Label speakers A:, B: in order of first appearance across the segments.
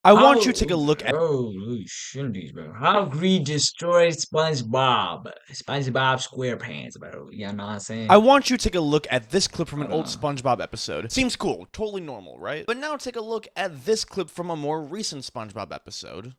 A: I
B: How
A: want you to take a look at
B: holy shinders, bro. How Greed destroyed SpongeBob Squarepants, bro. You know what I'm
A: I
B: saying?
A: want you to take a look at this clip from an
B: Hold
A: old
B: on.
A: SpongeBob episode. Seems cool, totally normal, right? But now take a look at this clip from a more recent SpongeBob episode.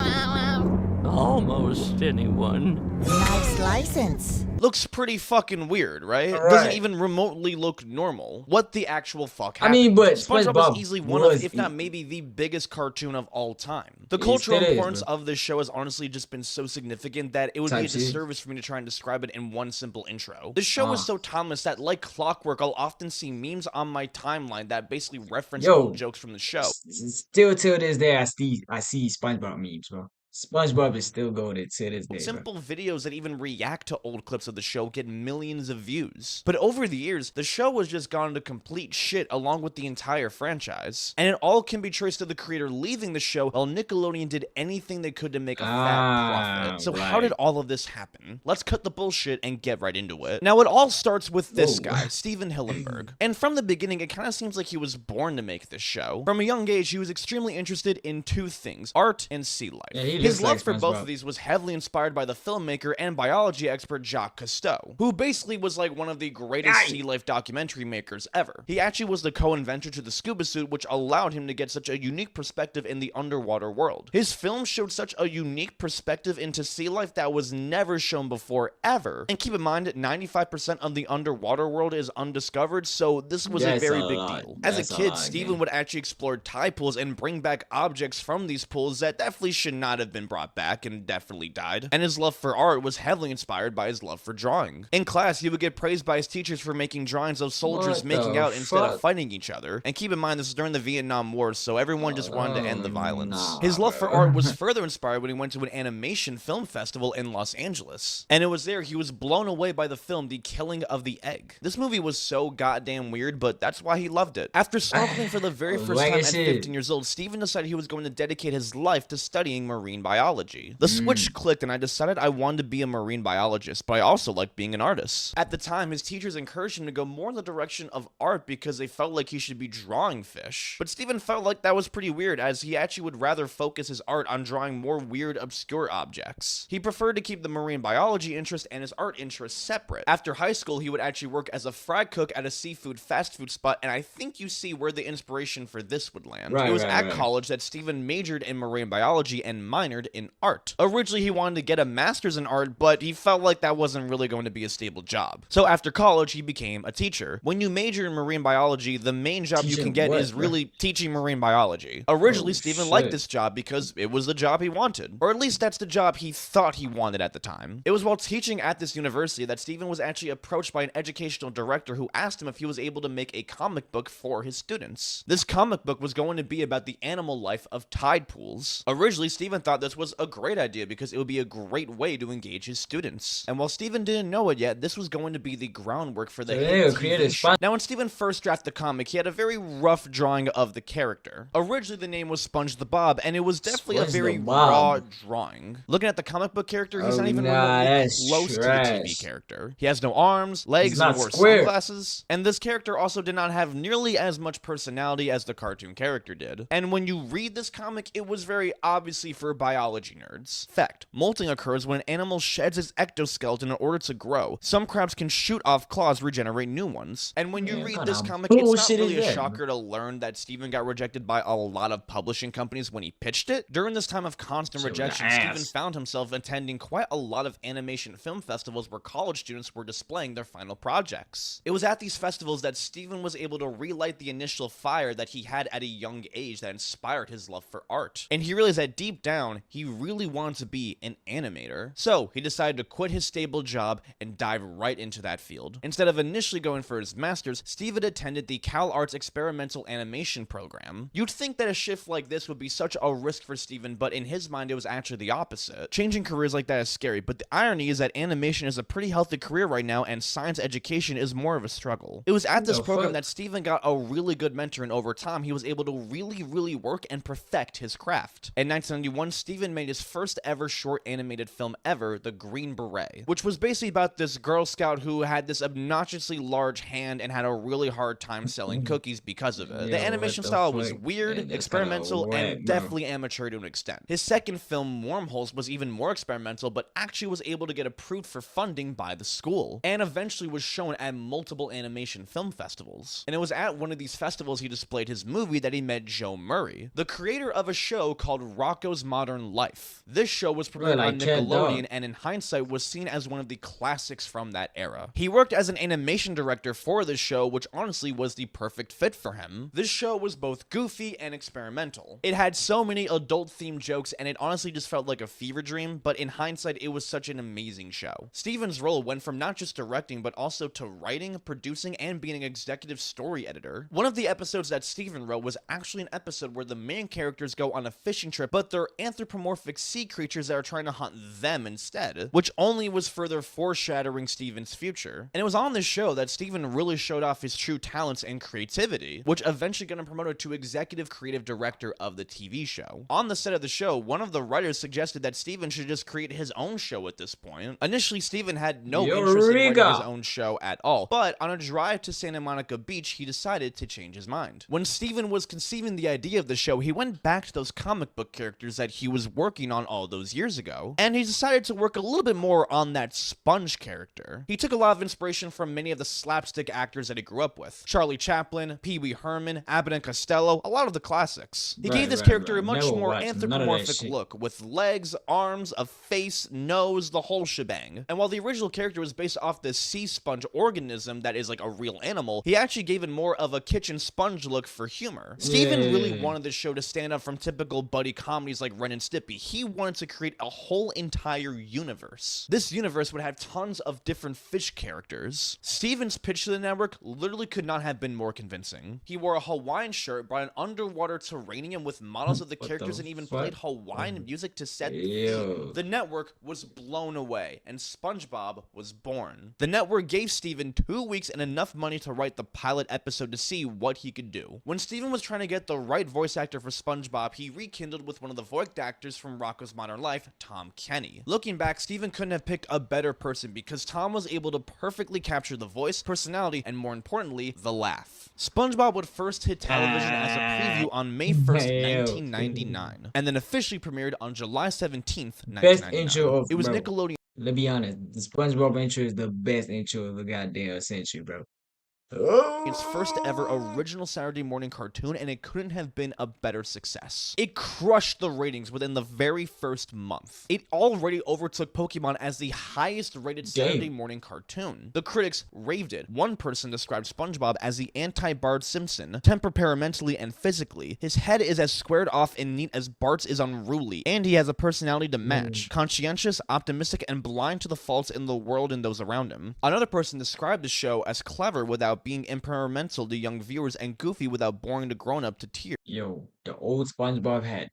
C: Almost anyone.
D: Nice license.
A: Looks pretty fucking weird, right? Doesn't
B: Alright.
A: even remotely look normal. What the actual fuck
B: I
A: happened?
B: mean, but
A: SpongeBob is
B: SpongeBob
A: easily one of,
B: was
A: if not maybe the biggest cartoon of all time. The
B: it
A: cultural
B: still is,
A: importance
B: bro.
A: of this show has honestly just been so significant that it would be a
B: Type shit.
A: disservice for me to try and describe it in one simple intro. The show is
B: Ah.
A: so timeless that, like clockwork, I'll often see memes on my timeline that basically reference
B: Yo,
A: old jokes from the show.
B: Still to this day, I see SpongeBob memes, bro. SpongeBob is still goated to this day, bro.
A: Simple videos that even react to old clips of the show get millions of views. But over the years, the show has just gone to complete shit along with the entire franchise. And it all can be traced to the creator leaving the show while Nickelodeon did anything they could to make a fat profit. So how did all of this happen? Let's cut the bullshit and get right into it. Now it all starts with this guy, Steven Hillenburg. And from the beginning, it kind of seems like he was born to make this show. From a young age, he was extremely interested in two things, art and sea life.
B: Yeah, he
A: His
B: looks like
A: love for both
B: SpongeBob.
A: of these was heavily inspired by the filmmaker and biology expert Jacques Cousteau, who basically was like one of the greatest
B: Aye.
A: sea life documentary makers ever. He actually was the co-inventor to the scuba suit, which allowed him to get such a unique perspective in the underwater world. His film showed such a unique perspective into sea life that was never shown before ever. And keep in mind, 95% of the underwater world is undiscovered, so this was
B: That's
A: a very
B: a
A: big
B: lot.
A: deal. As a
B: That's a
A: kid,
B: lot,
A: Steven
B: gang.
A: would actually explore tide pools and bring back objects from these pools that definitely should not have been brought back and definitely died. And his love for art was heavily inspired by his love for drawing. In class, he would get praised by his teachers for making drawings of soldiers
B: What
A: making
B: the
A: out instead of
B: fuck?
A: fighting each other. And keep in mind, this is during the Vietnam War, so everyone just wanted to end the violence.
B: Nah,
A: His love for
B: bro.
A: art was further inspired when he went to an animation film festival in Los Angeles. And it was there he was blown away by the film The Killing of the Egg. This movie was so goddamn weird, but that's why he loved it. After snorkeling for the very first time at
B: Legacy.
A: 15 years old, Steven decided he was going to dedicate his life to studying marine biology. The switch clicked and I decided I wanted to be a marine biologist, but I also liked being an artist. At the time, his teachers encouraged him to go more in the direction of art because they felt like he should be drawing fish. But Steven felt like that was pretty weird, as he actually would rather focus his art on drawing more weird, obscure objects. He preferred to keep the marine biology interest and his art interest separate. After high school, he would actually work as a fry cook at a seafood fast food spot, and I think you see where the inspiration for this would land.
B: Right,
A: It was
B: right,
A: at
B: right.
A: college that Steven majored in marine biology and minored in art. Originally, he wanted to get a master's in art, but he felt like that wasn't really going to be a stable job. So after college, he became a teacher. When you major in marine biology, the main job you
B: Teaching
A: can get
B: what,
A: is
B: bro?
A: really teaching marine biology. Originally,
B: Oh,
A: Steven liked
B: shit.
A: this job because it was the job he wanted. Or at least that's the job he thought he wanted at the time. It was while teaching at this university that Steven was actually approached by an educational director who asked him if he was able to make a comic book for his students. This comic book was going to be about the animal life of tide pools. Originally, Steven thought this was a great idea because it would be a great way to engage his students. And while Steven didn't know it yet, this was going to be the groundwork for the
B: So
A: hit
B: they
A: TV
B: created
A: show. Now, when Steven first drafted the comic, he had a very rough drawing of the character. Originally, the name was Sponge the Bob, and it was definitely a
B: Sponge the
A: very
B: Bob.
A: raw drawing. Looking at the comic book character, he's
B: Oh,
A: not even
B: nah,
A: remotely
B: that's
A: close to the TV
B: trash.
A: character. He has no arms, legs,
B: not
A: and wore
B: square.
A: sunglasses. And this character also did not have nearly as much personality as the cartoon character did. And when you read this comic, it was very obviously for biology nerds. Fact, molting occurs when an animal sheds its exoskeleton in order to grow. Some crabs can shoot off claws to regenerate new ones. And when you
B: Man,
A: read
B: what
A: this
B: kind of
A: comic, it's not
B: bullshit
A: really
B: is
A: a
B: that,
A: shocker to learn that Steven got rejected by a lot of publishing companies when he pitched it. During this time of constant
B: Shit was
A: rejection,
B: ass.
A: Steven found himself attending quite a lot of animation film festivals where college students were displaying their final projects. It was at these festivals that Steven was able to relight the initial fire that he had at a young age that inspired his love for art. And he realized that deep down, he really wanted to be an animator. So he decided to quit his stable job and dive right into that field. Instead of initially going for his master's, Steven attended the Cal Arts experimental animation program. You'd think that a shift like this would be such a risk for Steven, but in his mind, it was actually the opposite. Changing careers like that is scary, but the irony is that animation is a pretty healthy career right now, and science education is more of a struggle. It was at this
B: The
A: program
B: fuck?
A: that Steven got a really good mentor, and over time, he was able to really work and perfect his craft. In 1991, Steven made his first ever short animated film ever, The Green Beret, which was basically about this Girl Scout who had this obnoxiously large hand and had a really hard time selling cookies because of it. The animation style was weird, experimental, and definitely amateur to an extent. His second film, Wormholes, was even more experimental, but actually was able to get approved for funding by the school, and eventually was shown at multiple animation film festivals. And it was at one of these festivals he displayed his movie that he met Joe Murray, the creator of a show called Rocko's Modern Life. This show was premiered on Nickelodeon and in hindsight was seen as one of the classics from that era. He worked as an animation director for this show, which honestly was the perfect fit for him. This show was both goofy and experimental. It had so many adult-themed jokes and it honestly just felt like a fever dream, but in hindsight it was such an amazing show. Steven's role went from not just directing but also to writing, producing, and being an executive story editor. One of the episodes that Steven wrote was actually an episode where the main characters go on a fishing trip, but they're anthropomorphic sea creatures that are trying to hunt them instead, which only was further foreshadowing Steven's future. And it was on this show that Steven really showed off his true talents and creativity, which eventually got him promoted to executive creative director of the TV show. On the set of the show, one of the writers suggested that Steven should just create his own show at this point. Initially, Steven had no interest in writing his own show at all, but on a drive to Santa Monica Beach, he decided to change his mind. When Steven was conceiving the idea of the show, he went back to those comic book characters that he was working on all those years ago, and he decided to work a little bit more on that Sponge character. He took a lot of inspiration from many of the slapstick actors that he grew up with. Charlie Chaplin, Pee Wee Herman, Abbott and Costello, a lot of the classics. He gave this character a much more anthropomorphic look, with legs, arms, a face, nose, the whole shebang. And while the original character was based off this sea sponge organism that is like a real animal, he actually gave it more of a kitchen sponge look for humor. Steven really wanted this show to stand up from typical buddy comedies like Ren and Stimpy. He wanted to create a whole entire universe. This universe would have tons of different fish characters. Steven's pitch to the network literally could not have been more convincing. He wore a Hawaiian shirt, brought an underwater terrarium with models of the characters, and even played Hawaiian music to set the theme. The network was blown away, and Spongebob was born. The network gave Steven 2 weeks and enough money to write the pilot episode to see what he could do. When Steven was trying to get the right voice actor for Spongebob, he rekindled with one of the voice actors from Rocko's Modern Life, Tom Kenny. Looking back, Steven couldn't have picked a better person because Tom was able to perfectly capture the voice, personality, and more importantly, the laugh. Spongebob would first hit television as a preview on May 1st, 1999, and then officially premiered on July 17th, 1999.
B: Best intro of,
A: it was
B: bro.
A: Nickelodeon.
B: Let's be honest, the SpongeBob intro is the best intro of the goddamn century, bro.
A: Its first ever original Saturday morning cartoon, and it couldn't have been a better success. It crushed the ratings within the very first month. It already overtook Pokemon as the highest rated Saturday morning cartoon. The critics raved it. One person described SpongeBob as the anti-Bart Simpson, temperamentally and physically. His head is as squared off and neat as Bart's is unruly, and he has a personality to match. Conscientious, optimistic, and blind to the faults in the world and those around him. Another person described the show as clever without being temperamental to young viewers and goofy without boring the grown-up to tears.
B: Yo, the old SpongeBob had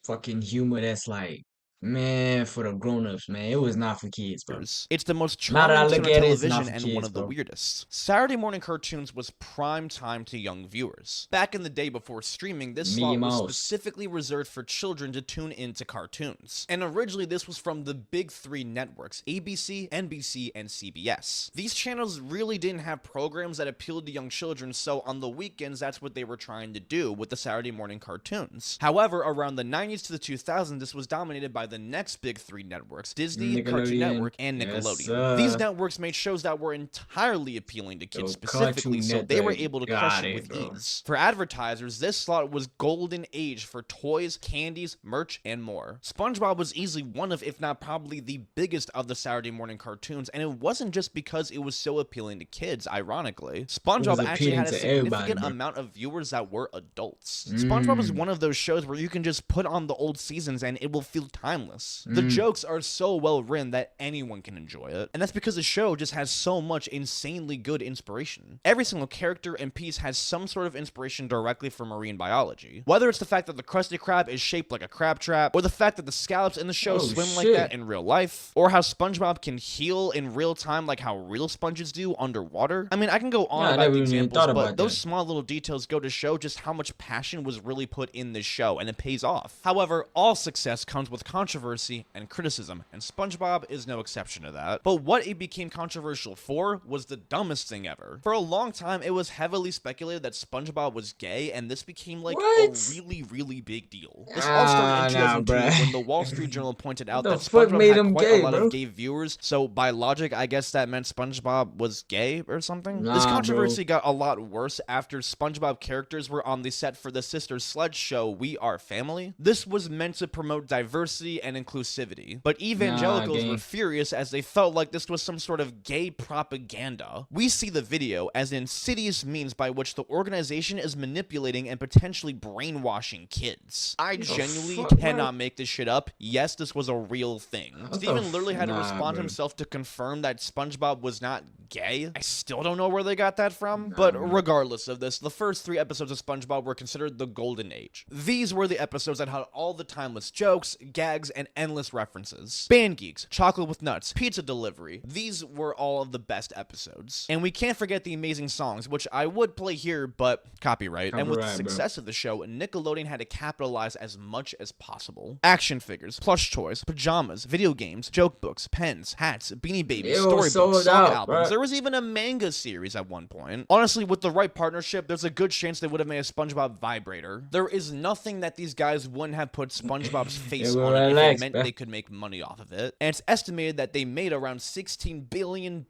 B: fucking humor that's like, man, for the grown-ups, man. It was not for kids, bro.
A: It's the most
B: Now that I
A: charming
B: look
A: tune on
B: at it, it's not
A: television
B: for
A: and
B: kids,
A: one of the
B: bro.
A: weirdest. Saturday morning cartoons was prime time to young viewers. Back in the day before streaming, this slot was specifically reserved for children to tune into cartoons. And originally this was from the big three networks, ABC, NBC, and CBS. These channels really didn't have programs that appealed to young children, so on the weekends that's what they were trying to do with the Saturday morning cartoons. However, around the 90s to the 2000s, this was dominated by the next big three networks, Disney, Cartoon Network, and Nickelodeon. These networks made shows that were entirely appealing to kids specifically, so they were able to crush it with ease. For advertisers, this slot was golden age for toys, candies, merch, and more. SpongeBob was easily one of, if not probably the biggest of the Saturday morning cartoons, and it wasn't just because it was so appealing to kids, ironically. SpongeBob actually had a significant amount of viewers that were adults. SpongeBob is one of those shows where you can just put on the old seasons and it will feel timeless. timeless. The jokes are so well written that anyone can enjoy it, and that's because the show just has so much insanely good inspiration. Every single character and piece has some sort of inspiration directly from marine biology. Whether it's the fact that the Krusty Krab is shaped like a crab trap, or the fact that the scallops in the show swim like that in real life, or how SpongeBob can heal in real time like how real sponges do underwater. I mean, I can go on about the examples, but those small little details go to show just how much passion was really put in this show, and it pays off. However, all success comes with controversy and criticism, and SpongeBob is no exception to that. But what it became controversial for was the dumbest thing ever. For a long time, it was heavily speculated that SpongeBob was gay, and this became like a really big deal. This all started in 2002 when the Wall Street Journal pointed out that SpongeBob had quite a lot of gay viewers, so by logic, I guess that meant SpongeBob was gay or something. This controversy got a lot worse after SpongeBob characters were on the set for the Sister Sledge show We Are Family. This was meant to promote diversity and inclusivity, but evangelicals were furious as they felt like this was some sort of gay propaganda. We see the video as insidious means by which the organization is manipulating and potentially brainwashing kids. I genuinely cannot make this shit up. Yes, this was a real thing. Steven literally had to respond himself to confirm that SpongeBob was not gay. I still don't know where they got that from, but regardless of this, the first 3 episodes of SpongeBob were considered the golden age. These were the episodes that had all the timeless jokes, gags, and endless references. Band Geeks, Chocolate with Nuts, Pizza Delivery, these were all of the best episodes. And we can't forget the amazing songs, which I would play here, but copyright. And with the success of the show, Nickelodeon had to capitalize as much as possible. Action figures, plush toys, pajamas, video games, joke books, pens, hats, Beanie Babies, storybooks, song albums. There was even a manga series at one point. Honestly, with the right partnership, there's a good chance they would have made a SpongeBob vibrator. There is nothing that these guys wouldn't have put SpongeBob's face on it if it meant they could make money off of it. And it's estimated that they made around $16 billion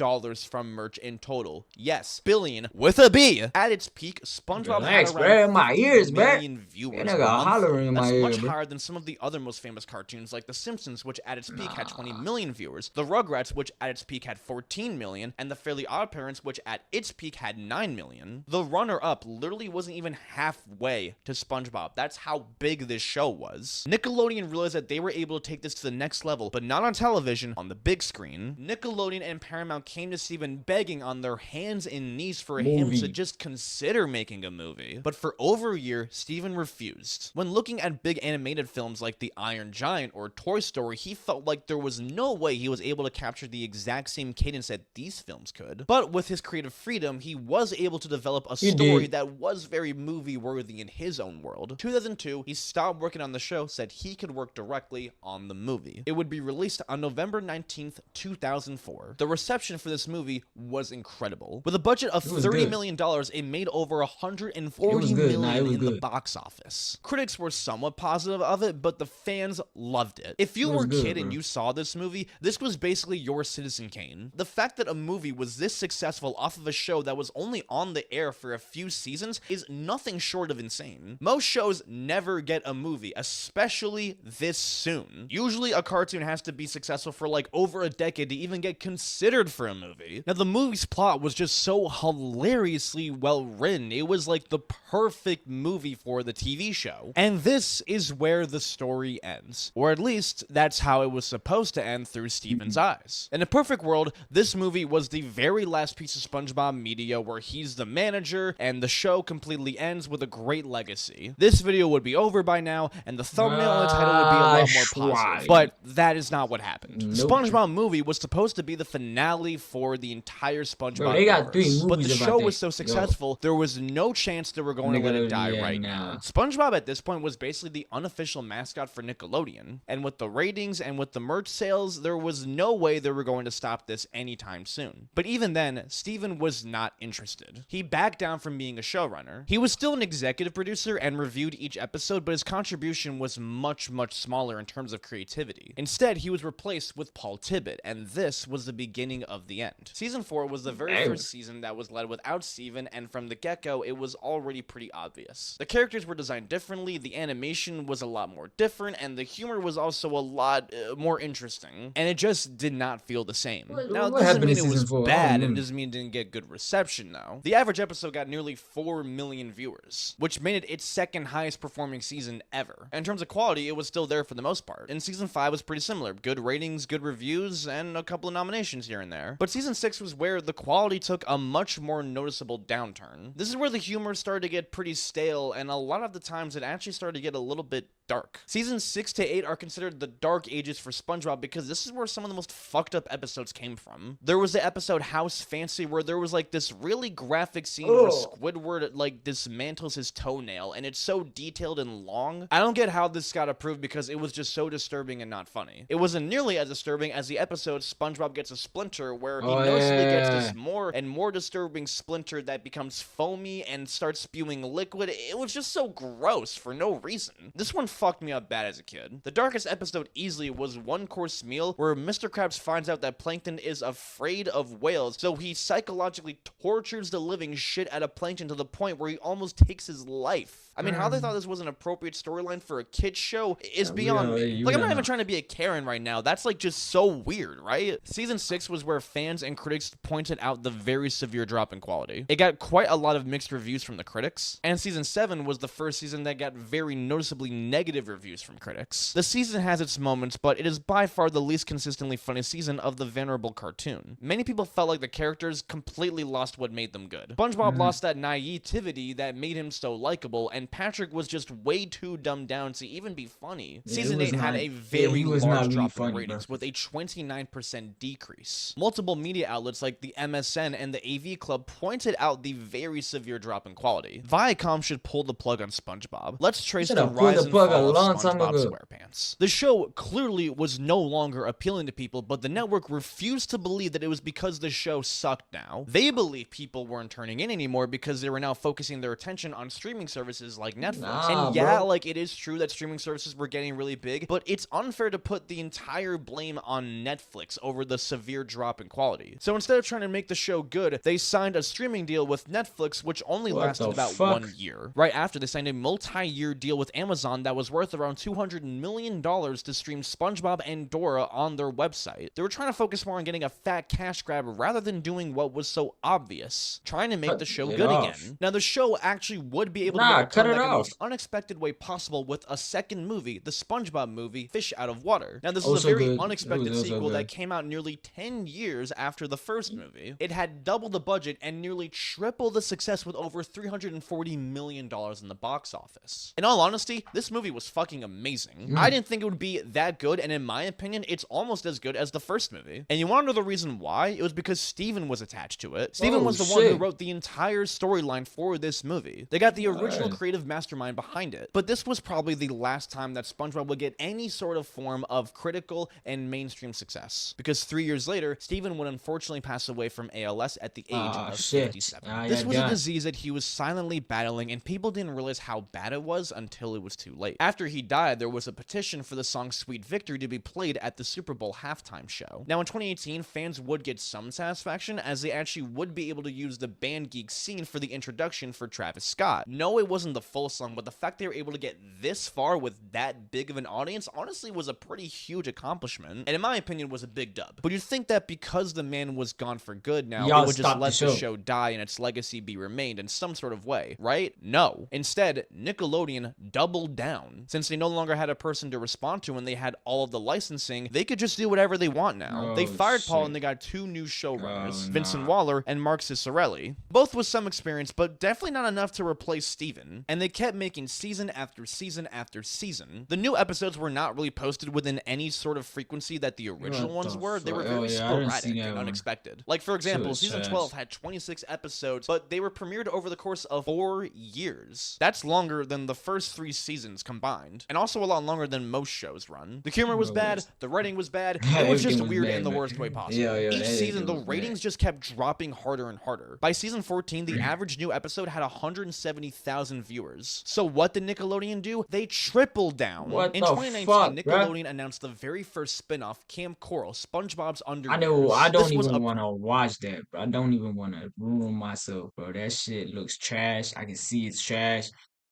A: from merch in total. Yes, billion with a B. At its peak, SpongeBob had around 50 million viewers per month. That's much higher than some of the other most famous cartoons like The Simpsons, which at its peak had 20 million viewers, The Rugrats, which at its peak had 14 million, and The Fairly Odd Parents, which at its peak had 9 million. The runner-up literally wasn't even halfway to SpongeBob. That's how big this show was. Nickelodeon realized that they were able to take this to the next level, but not on television, on the big screen. Nickelodeon and Paramount came to Steven begging on their hands and knees for him to just consider making a movie. But for over a year, Steven refused. When looking at big animated films like The Iron Giant or Toy Story, he felt like there was no way he was able to capture the exact same cadence that these films could. But with his creative freedom, he was able to develop a story that was very movie-worthy in his own world. 2002, he stopped working on the show, said he could work directly on the movie. It would be released on November 19th, 2004. The reception for this movie was incredible. With a budget of $30 million, it made over $140 million in the box office. Critics were somewhat positive of it, but the fans loved it. If you were a kid and you saw this movie, this was basically your Citizen Kane. The fact that a movie was this successful off of a show that was only on the air for a few seasons is nothing short of insane. Most shows never get a movie, especially this soon. Usually a cartoon has to be successful for like over a decade to even get considered for a movie. Now the movie's plot was just so hilariously well written. It was like the perfect movie for the TV show. And this is where the story ends. Or at least that's how it was supposed to end through Steven's eyes. In a perfect world, this movie was the very last piece of SpongeBob media where he's the manager and the show completely ends with a great legacy. This video would be over by now and the thumbnail and the title would be a lot more positive. But that is not what happened. SpongeBob movie was supposed to be the finale for the entire SpongeBob universe. But the show was so successful, there was no chance they were going to let it die right now. SpongeBob at this point was basically the unofficial mascot for Nickelodeon. And with the ratings and with the merch sales, there was no way they were going to stop this anytime soon. But even then, Steven was not interested. He backed down from being a showrunner. He was still an executive producer and reviewed each episode, but his contribution was much smaller in terms of creativity. Instead, he was replaced with Paul Tibbitt, and this was the beginning of the end. Season 4 was the very first season that was led without Steven, and from the get-go, it was already pretty obvious. The characters were designed differently, the animation was a lot more different, and the humor was also a lot more interesting. And it just did not feel the same. Now, it doesn't mean it was bad, and it doesn't mean it didn't get good reception, though. The average episode got nearly 4 million viewers, which made it its second highest performing season ever. And in terms of quality, it was still there for the most most part. And season 5 was pretty similar. Good ratings, good reviews, and a couple of nominations here and there. But season 6 was where the quality took a much more noticeable downturn. This is where the humor started to get pretty stale, and a lot of the times it actually started to get a little bit dark. Seasons 6 to 8 are considered the dark ages for SpongeBob because this is where some of the most fucked up episodes came from. There was the episode House Fancy where there was like this really graphic scene where Squidward like dismantles his toenail, and it's so detailed and long. I don't get how this got approved because it was just so disturbing and not funny. It wasn't nearly as disturbing as the episode SpongeBob Gets a Splinter where he noticeably gets this more and more disturbing splinter that becomes foamy and starts spewing liquid. It was just so gross for no reason. This one fucked me up bad as a kid. The darkest episode easily was One Course Meal, where Mr. Krabs finds out that Plankton is afraid of whales, so he psychologically tortures the living shit out of Plankton to the point where he almost takes his life. I mean, how they thought this was an appropriate storyline for a kid's show is beyond me. Like, I'm not even trying to be a Karen right now. That's, like, just so weird, right? Season 6 was where fans and critics pointed out the very severe drop in quality. It got quite a lot of mixed reviews from the critics, and season 7 was the first season that got very noticeably negative reviews from critics. The season has its moments, but it is by far the least consistently funny season of the venerable cartoon. Many people felt like the characters completely lost what made them good. SpongeBob lost that naivety that made him so likable, and Patrick was just way too dumbed down to even be funny. Season 8 had a very large drop in ratings with a 29% decrease. Multiple media outlets like the MSN and the AV Club pointed out the very severe drop in quality. Viacom should pull the plug on SpongeBob. Let's trace the rise and fall of SpongeBob Squarepants. The show clearly was no longer appealing to people, but the network refused to believe that it was because the show sucked now. They believed people weren't turning in anymore because they were now focusing their attention on streaming services like Netflix. And yeah, like, it is true that streaming services were getting really big, but it's unfair to put the entire blame on Netflix over the severe drop in quality. So instead of trying to make the show good, they signed a streaming deal with Netflix, which only lasted about 1 year. Right after, they signed a multi-year deal with Amazon that was worth around $200 million to stream SpongeBob and Dora on their website. They were trying to focus more on getting a fat cash grab rather than doing what was so obvious, trying to make the show good again. Now, the show actually would be able to make a comeback in the most unexpected way possible with a second movie, the SpongeBob movie, Fish Out of Water. Now, this is a very unexpected sequel that came out nearly 10 years after the first movie. It had double the budget and nearly triple the success with over $340 million in the box office. In all honesty, this movie was fucking amazing. I didn't think it would be that good, and in my opinion, it's almost as good as the first movie. And you want to know the reason why? It was because Steven was attached to it. Steven was the one who wrote the entire storyline for this movie. They got the original creative mastermind behind it. But this was probably the last time that SpongeBob would get any sort of form of critical and mainstream success. Because 3 years later, Steven would unfortunately pass away from ALS at the age of 57. This was a disease that he was silently battling, and people didn't realize how bad it was until it was too late. After he died, there was a petition for the song Sweet Victory to be played at the Super Bowl halftime show. Now, in 2018, fans would get some satisfaction as they actually would be able to use the Band Geek scene for the introduction for Travis Scott. No, it wasn't the full song, but the fact they were able to get this far with that big of an audience honestly was a pretty huge accomplishment, and in my opinion was a big dub. But you'd think that because the man was gone for good now, it would just let the show die and its legacy be remained in some sort of way, right? No. Instead, Nickelodeon doubled down. Since they no longer had a person to respond to and they had all of the licensing, they could just do whatever they want now. They fired Paul and they got 2 new showrunners, Vincent Waller and Mark Cicerelli. Both with some experience, but definitely not enough to replace Steven. And they kept making season after season after season. The new episodes were not really posted within any sort of frequency that the original ones were. They were very sporadic and unexpected. Like, for example, season 12 had 26 episodes, but they were premiered over the course of 4 years. That's longer than the first 3 seasons combined, and also a lot longer than most shows run. The humor was bad, the writing was bad, it was just weird in the worst way possible. Each season, the ratings just kept dropping harder and harder. By season 14, the average new episode had 170,000 viewers. So what did Nickelodeon do? They tripled down. In 2019, Nickelodeon announced the very first spin-off, Camp Coral, SpongeBob's Underwear.
B: I don't even want to watch that, bro. I don't even want to ruin myself, bro. That shit looks trash. I can see it's trash.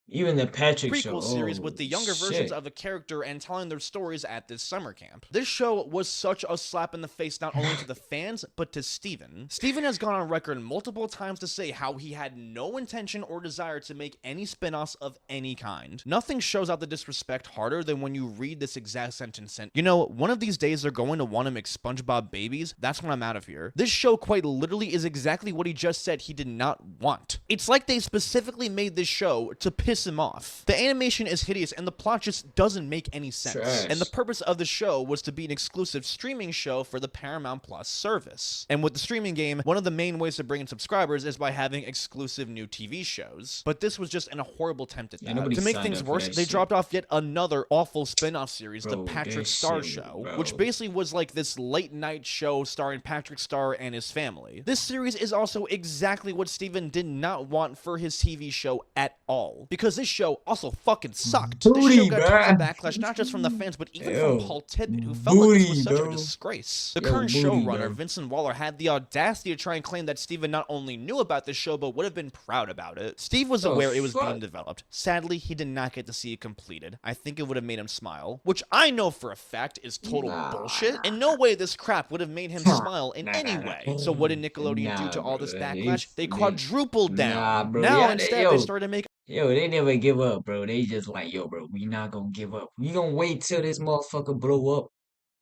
B: Even the Patrick show.
A: prequel series
B: Oh
A: with the younger versions
B: shit.
A: of a character and telling their stories at this summer camp. This show was such a slap in the face not only to the fans, but to Steven. Steven has gone on record multiple times to say how he had no intention or desire to make any spin-offs of any kind. Nothing shows out the disrespect harder than when you read this exact sentence and, you know, one of these days they're going to want to make SpongeBob babies, that's when I'm out of here. This show quite literally is exactly what he just said he did not want. It's like they specifically made this show to piss him off. The animation is hideous and the plot just doesn't make any sense.
B: Trash.
A: And the purpose of the show was to be an exclusive streaming show for the Paramount Plus service. And with the streaming game, one of the main ways to bring in subscribers is by having exclusive new TV shows. But this was just a horrible attempt at that.
B: nobody
A: To make
B: signed
A: things
B: up for
A: worse,
B: that
A: they
B: shit.
A: dropped off yet another awful spin-off series,
B: Bro,
A: The Patrick
B: that
A: Star
B: shit,
A: Show,
B: bro.
A: which basically was like this late night show starring Patrick Star and his family. This series is also exactly what Steven did not want for his TV show at all. Because this show also fucking sucked. This
B: Booty,
A: show got tons of
B: bruh.
A: backlash, not just from the fans, but even
B: Yo,
A: from Paul Tippett, who felt like this was
B: booty,
A: such a
B: bro.
A: disgrace. The
B: Yo,
A: current
B: booty,
A: showrunner,
B: bro.
A: Vincent Waller, had the audacity to try and claim that Steven not only knew about this show, but would have been proud about it. Steve was
B: Oh,
A: aware it was
B: fuck.
A: being developed. Sadly, he did not get to see it completed. I think it would have made him smile, which I know for a fact is total
B: Nah.
A: bullshit. In no way this crap would have made him smile in
B: Nah,
A: any
B: nah, nah.
A: way. So what did Nickelodeon do
B: Nah,
A: to all this
B: bro,
A: backlash? They
B: they-
A: quadrupled down.
B: Nah, bro,
A: Now
B: yeah,
A: instead
B: yo.
A: they started to make
B: Yo, they never give up, bro. They just like, yo, bro, we not gonna give up. We gonna wait till this motherfucker blow up.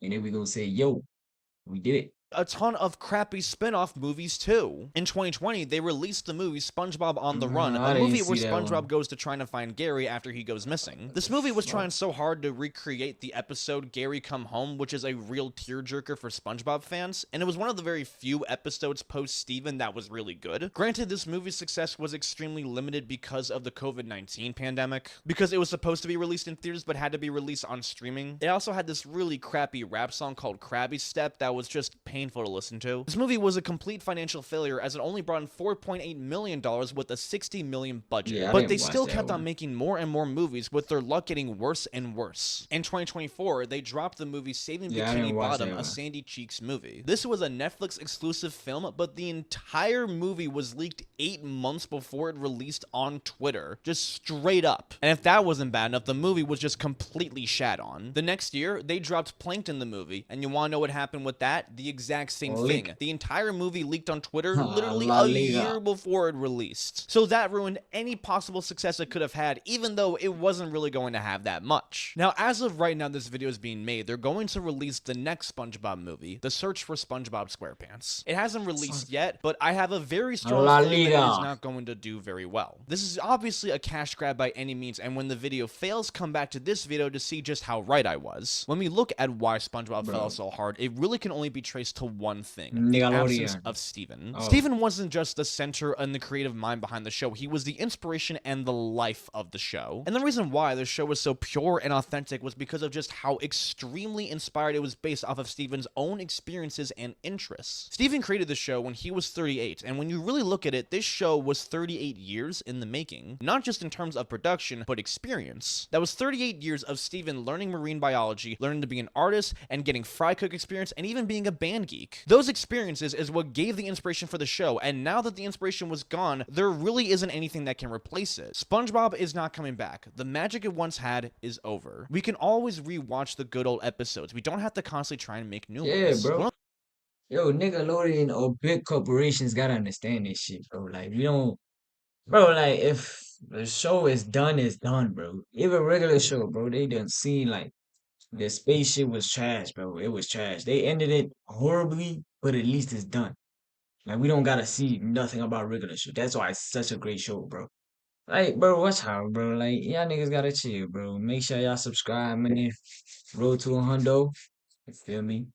B: And then we gonna say, yo, we did it.
A: a ton of crappy spin-off movies too. In 2020, they released the movie SpongeBob on the Run,
B: I
A: a
B: didn't
A: movie where
B: see that
A: SpongeBob
B: one.
A: goes to trying to find Gary after he goes missing. This movie was trying so hard to recreate the episode Gary Come Home, which is a real tearjerker for SpongeBob fans, and it was one of the very few episodes post-Steven that was really good. Granted, this movie's success was extremely limited because of the COVID-19 pandemic, because it was supposed to be released in theaters but had to be released on streaming. It also had this really crappy rap song called Krabby Step that was just painful to listen to. This movie was a complete financial failure as it only brought in $4.8 million with a $60 million budget.
B: Yeah, I
A: but
B: didn't
A: they
B: watch
A: still
B: that
A: kept on
B: one.
A: making more and more movies with their luck getting worse and worse. In 2024, they dropped the movie Saving
B: Yeah, I
A: Bikini
B: didn't watch
A: Bottom,
B: that
A: a
B: one.
A: Sandy Cheeks movie. This was a Netflix exclusive film, but the entire movie was leaked 8 months before it released on Twitter. Just straight up. And if that wasn't bad enough, the movie was just completely shat on. The next year, they dropped Plankton the movie, and you wanna know what happened with that? The exact same
B: Leak.
A: thing. The entire movie leaked on Twitter literally
B: La
A: a
B: Liga.
A: year before it released. So that ruined any possible success it could have had, even though it wasn't really going to have that much. Now, as of right now, this video is being made. They're going to release the next SpongeBob movie, The Search for Spongebob Squarepants. It hasn't released yet, but I have a very strong
B: La
A: feeling that it is
B: Liga.
A: not going to do very well. This is obviously a cash grab by any means, and when the video fails, come back to this video to see just how right I was. When we look at why SpongeBob fell so hard, it really can only be traced to one thing: the absence
B: Nickelodeon.
A: of Steven.
B: Oh.
A: Steven wasn't just the center and the creative mind behind the show, he was the inspiration and the life of the show. And the reason why the show was so pure and authentic was because of just how extremely inspired it was based off of Steven's own experiences and interests. Steven created the show when he was 38, and when you really look at it, this show was 38 years in the making. Not just in terms of production, but experience. That was 38 years of Steven learning marine biology, learning to be an artist, and getting fry cook experience, and even being a band geek. Those experiences is what gave the inspiration for the show, and now that the inspiration was gone, there really isn't anything that can replace it. SpongeBob is not coming back. The magic it once had is over. We can always rewatch the good old episodes. We don't have to constantly try and make new
B: Yeah,
A: ones.
B: bro. Yo, Nickelodeon or big corporations gotta understand this shit, bro. Like, we don't, bro. Like, if the show is done, it's done, bro. Even regular show, bro. They done seen like the space shit was trash, bro. It was trash. They ended it horribly, but at least it's done. Like, we don't gotta see nothing about regular show. That's why it's such a great show, bro. Like, bro, watch how, bro. Like, y'all niggas gotta chill, bro. Make sure y'all subscribe, man. Road to a hundo. You feel me?